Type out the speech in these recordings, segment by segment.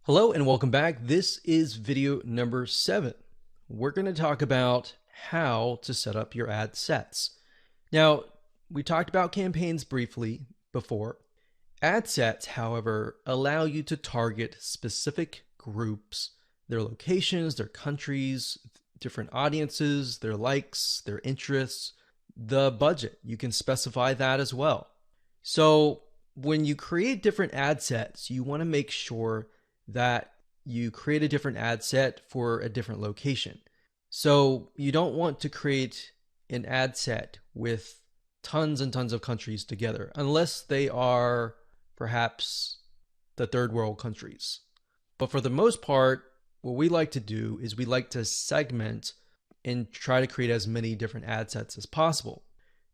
Hello and welcome back. This is video number 7. We're going to talk about how to set up your ad sets. Now, we talked about campaigns briefly before. Ad sets, however, allow you to target specific groups, their locations, their countries, different audiences, their likes, their interests, the budget. You can specify that as well. So when you create different ad sets, you want to make sure that you create a different ad set for a different location. So you don't want to create an ad set with tons and tons of countries together, unless they are perhaps the third world countries. But for the most part, what we like to do is we like to segment and try to create as many different ad sets as possible.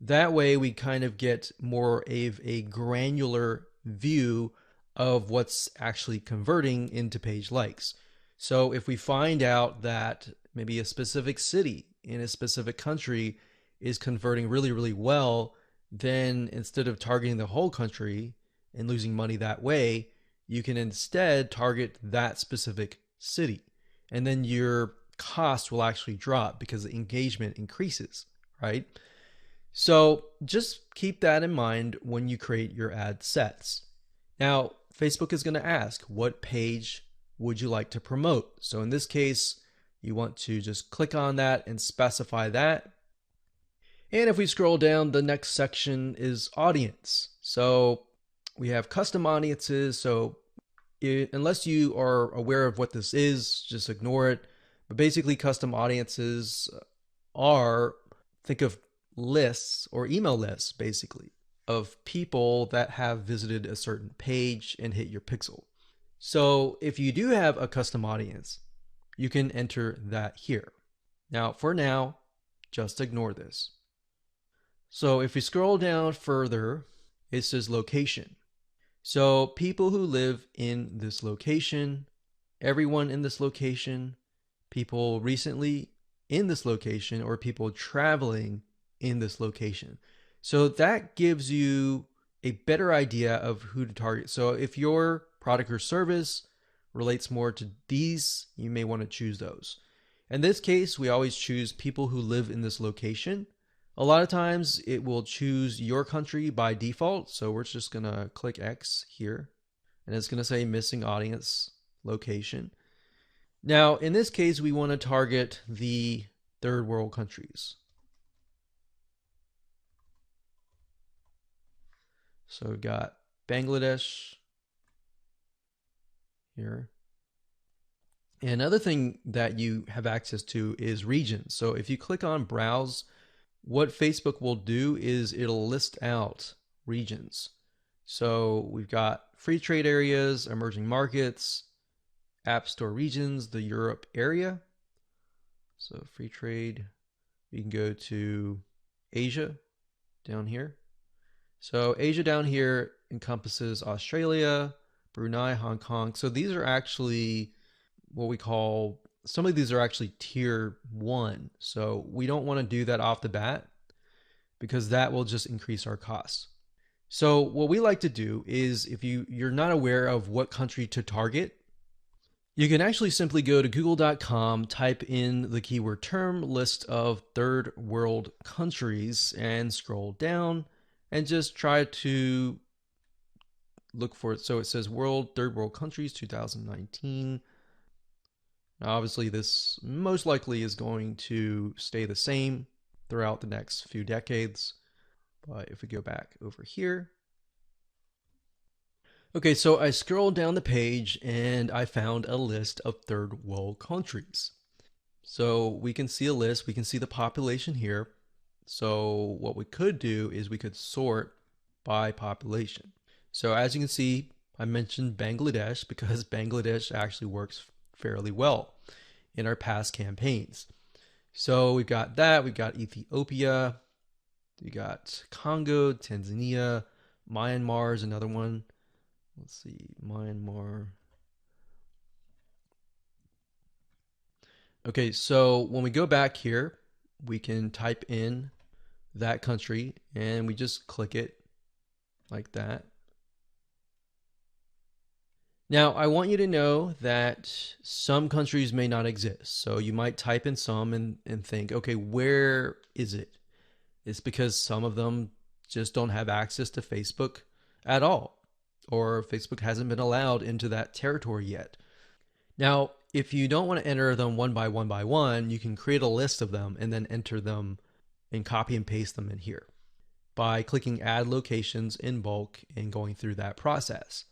That way we kind of get more of a granular view of what's actually converting into page likes. So if we find out that maybe a specific city in a specific country is converting really, really well, then instead of targeting the whole country and losing money that way, you can instead target that specific city. And then your cost will actually drop because the engagement increases, right? So just keep that in mind when you create your ad sets. Now, Facebook is going to ask, what page would you like to promote? So in this case, you want to just click on that and specify that. And if we scroll down, the next section is audience. So we have custom audiences. So unless you are aware of what this is, just ignore it. But basically, custom audiences are, think of lists or email lists, basically, of people that have visited a certain page and hit your pixel. So if you do have a custom audience, you can enter that here. Now, for now, just ignore this. So if we scroll down further, it says location. So people who live in this location, everyone in this location, people recently in this location, or people traveling in this location. So that gives you a better idea of who to target. So if your product or service relates more to these, you may want to choose those. In this case, we always choose people who live in this location. A lot of times it will choose your country by default. So we're just going to click X here, and it's going to say missing audience location. Now, in this case, we want to target the third world countries. So we've got Bangladesh here. And another thing that you have access to is regions. So if you click on browse, what Facebook will do is it'll list out regions. So we've got free trade areas, emerging markets, app store regions, the Europe area. So free trade, we can go to Asia down here. So Asia down here encompasses Australia, Brunei, Hong Kong. So these are actually what we call, some of these are actually tier 1. So we don't want to do that off the bat because that will just increase our costs. So what we like to do is, if you're not aware of what country to target, you can actually simply go to google.com, type in the keyword term list of third world countries, and scroll down and just try to look for it. So it says third world countries 2019. Now, obviously this most likely is going to stay the same throughout the next few decades. But if we go back over here. Okay, so I scrolled down the page and I found a list of third world countries. So we can see a list, we can see the population here. So what we could do is we could sort by population. So as you can see, I mentioned Bangladesh because Bangladesh actually works fairly well in our past campaigns. So we've got that, we've got Ethiopia, we got Congo, Tanzania, Myanmar is another one. Let's see, Myanmar. Okay, so when we go back here, we can type in that country and we just click it like that. Now, I want you to know that some countries may not exist. So you might type in some and think, okay, where is it? It's because some of them just don't have access to Facebook at all, or Facebook hasn't been allowed into that territory yet. Now, if you don't want to enter them one by one by one, you can create a list of them and then enter them and copy and paste them in here by clicking add locations in bulk and going through that process.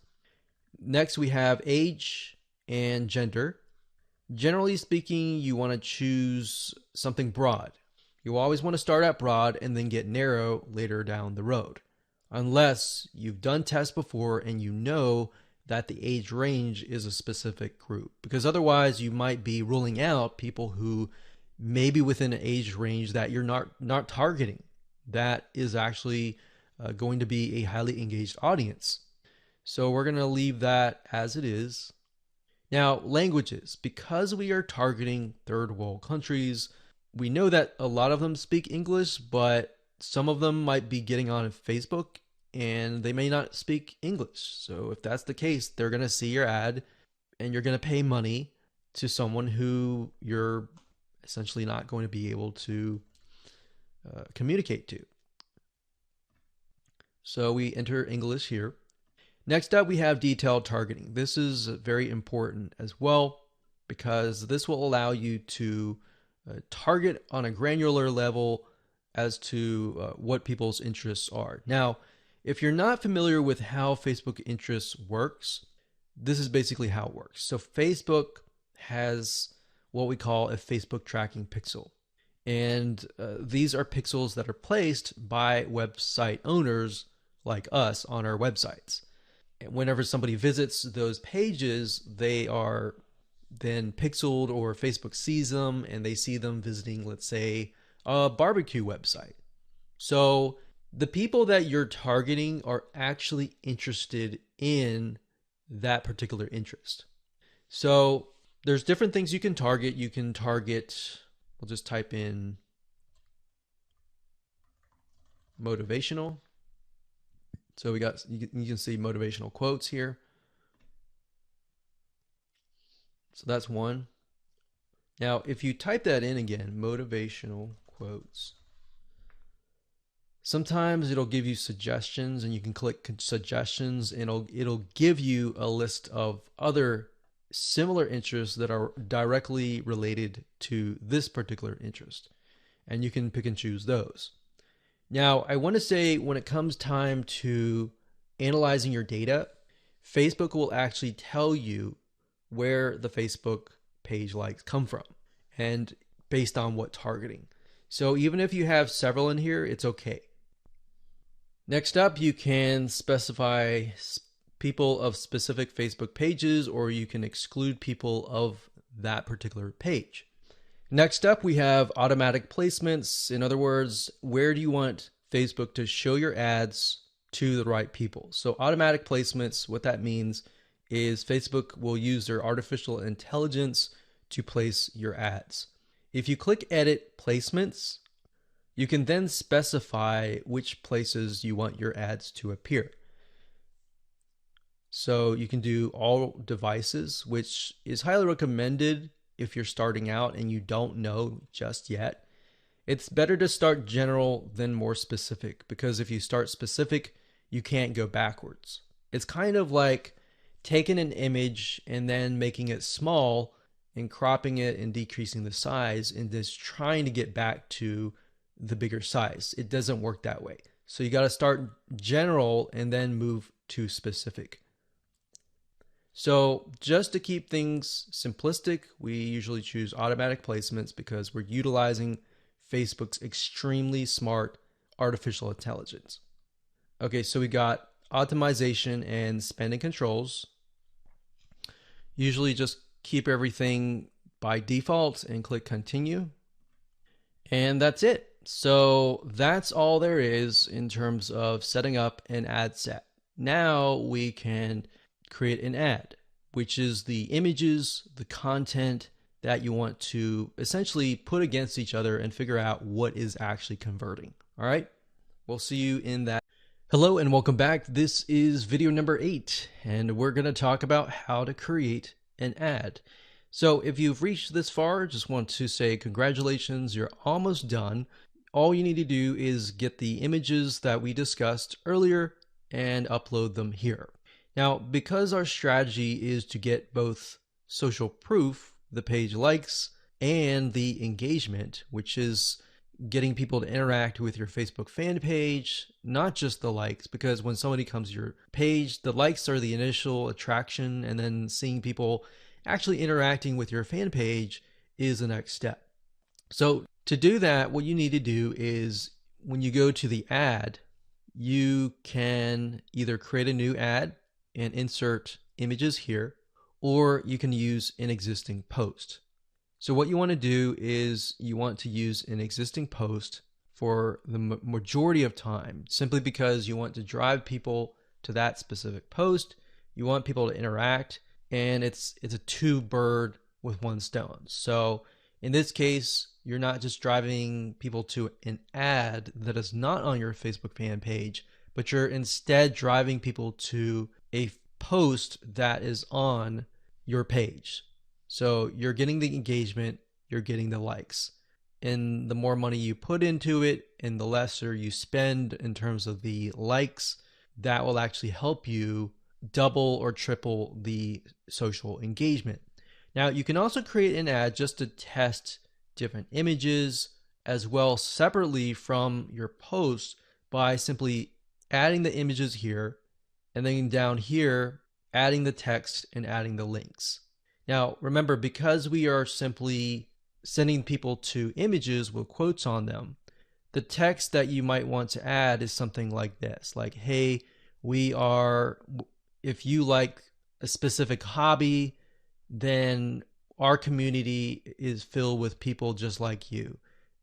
Next, we have age and gender. Generally speaking, you want to choose something broad. You always want to start out broad and then get narrow later down the road, unless you've done tests before and you know that the age range is a specific group, because otherwise you might be ruling out people who may be within an age range that you're not targeting. That is actually going to be a highly engaged audience. So we're going to leave that as it is. Now, languages. Because we are targeting third world countries, we know that a lot of them speak English, but some of them might be getting on Facebook and they may not speak English. So if that's the case, they're going to see your ad and you're going to pay money to someone who you're essentially not going to be able to communicate to. So we enter English here. Next up, we have detailed targeting. This is very important as well because this will allow you to target on a granular level as to what people's interests are. Now, if you're not familiar with how Facebook interests works, this is basically how it works. So Facebook has what we call a Facebook tracking pixel. And these are pixels that are placed by website owners like us on our websites. And whenever somebody visits those pages, they are then pixeled, or Facebook sees them and they see them visiting, let's say, a barbecue website. So the people that you're targeting are actually interested in that particular interest. So there's different things you can target. You can target, we'll just type in motivational. So we got, you can see motivational quotes here. So that's one. Now, if you type that in again, motivational quotes, sometimes it'll give you suggestions and you can click suggestions and it'll give you a list of other similar interests that are directly related to this particular interest. And you can pick and choose those. Now, I want to say when it comes time to analyzing your data, Facebook will actually tell you where the Facebook page likes come from and based on what targeting. So even if you have several in here, it's okay. Next up, you can specify people of specific Facebook pages, or you can exclude people of that particular page. Next up, we have automatic placements. In other words, where do you want Facebook to show your ads to the right people? So automatic placements, what that means is Facebook will use their artificial intelligence to place your ads. If you click edit placements, you can then specify which places you want your ads to appear. So you can do all devices, which is highly recommended if you're starting out and you don't know just yet. It's better to start general than more specific, because if you start specific, you can't go backwards. It's kind of like taking an image and then making it small and cropping it and decreasing the size and just trying to get back to the bigger size. It doesn't work that way. So you got to start general and then move to specific. So just to keep things simplistic, we usually choose automatic placements because we're utilizing Facebook's extremely smart artificial intelligence. Okay, so we got optimization and spending controls. Usually just keep everything by default and click continue. And that's it. So that's all there is in terms of setting up an ad set. Now we can create an ad, which is the images, the content that you want to essentially put against each other and figure out what is actually converting. All right, we'll see you in that. Hello and welcome back. This is video number 8, and we're going to talk about how to create an ad. So if you've reached this far, just want to say congratulations, you're almost done. All you need to do is get the images that we discussed earlier and upload them here. Now, because our strategy is to get both social proof, the page likes, and the engagement, which is getting people to interact with your Facebook fan page, not just the likes, because when somebody comes to your page, the likes are the initial attraction, and then seeing people actually interacting with your fan page is the next step. So to do that, what you need to do is when you go to the ad, you can either create a new ad and insert images here, or you can use an existing post. So what you want to do is you want to use an existing post for the majority of time, simply because you want to drive people to that specific post. You want people to interact, and it's a two bird with one stone. So in this case, you're not just driving people to an ad that is not on your Facebook fan page, but you're instead driving people to a post that is on your page. So you're getting the engagement, you're getting the likes. And the more money you put into it and the lesser you spend in terms of the likes, that will actually help you double or triple the social engagement. Now, you can also create an ad just to test different images as well separately from your post by simply adding the images here, and then down here, adding the text and adding the links. Now, remember, because we are simply sending people to images with quotes on them, the text that you might want to add is something like this, like, hey, if you like a specific hobby, then our community is filled with people just like you,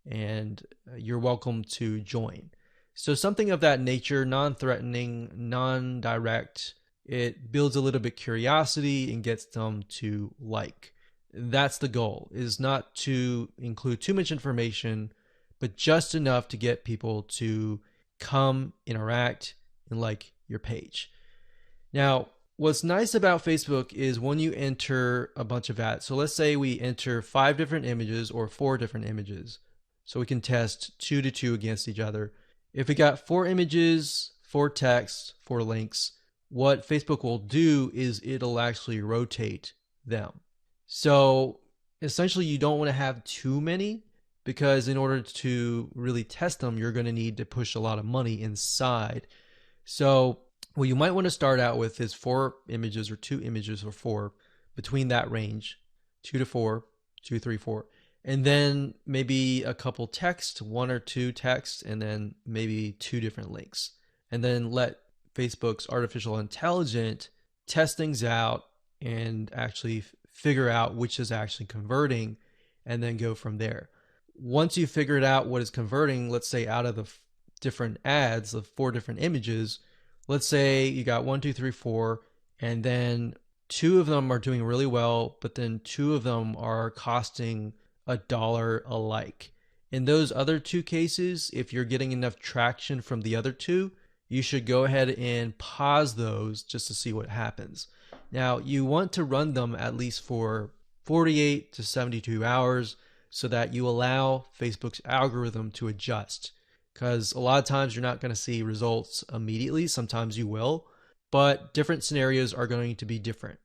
and you're welcome to join. So something of that nature, non-threatening, non-direct. It builds a little bit curiosity and gets them to like. That's the goal, is not to include too much information, but just enough to get people to come, interact, and like your page. Now, what's nice about Facebook is when you enter a bunch of ads. So let's say we enter 5 different images or 4 different images. So we can test 2 to 2 against each other. If we got 4 images, 4 text, 4 links, what Facebook will do is it'll actually rotate them. So essentially you don't want to have too many, because in order to really test them, you're going to need to push a lot of money inside. So what you might want to start out with is 4 images or 2 images or 4, between that range, 2 to 4, 2, 3, 4. And then maybe a couple text, 1 or 2 texts, and then maybe 2 different links. And then let Facebook's artificial intelligence test things out and actually figure out which is actually converting, and then go from there. Once you figured out what is converting, let's say out of the different ads of 4 different images, let's say you got 1, 2, 3, 4, and then 2 of them are doing really well, but then 2 of them are costing $1 a like. In those other 2 cases, if you're getting enough traction from the other 2, you should go ahead and pause those just to see what happens. Now, you want to run them at least for 48 to 72 hours so that you allow Facebook's algorithm to adjust. Because a lot of times you're not going to see results immediately. Sometimes you will, but different scenarios are going to be different.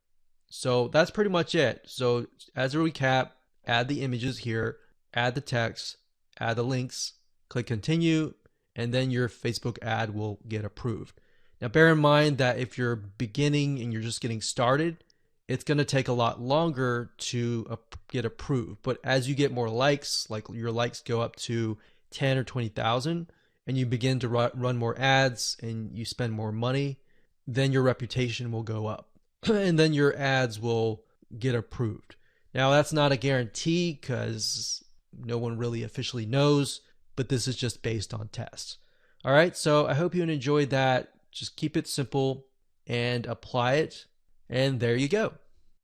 So that's pretty much it. So as a recap, add the images here, add the text, add the links, click continue, and then your Facebook ad will get approved. Now, bear in mind that if you're beginning and you're just getting started, it's going to take a lot longer to get approved. But as you get more likes, like your likes go up to 10 or 20,000, and you begin to run more ads and you spend more money, then your reputation will go up and then your ads will get approved. Now, that's not a guarantee because no one really officially knows, but this is just based on tests. All right, so I hope you enjoyed that. Just keep it simple and apply it, and there you go.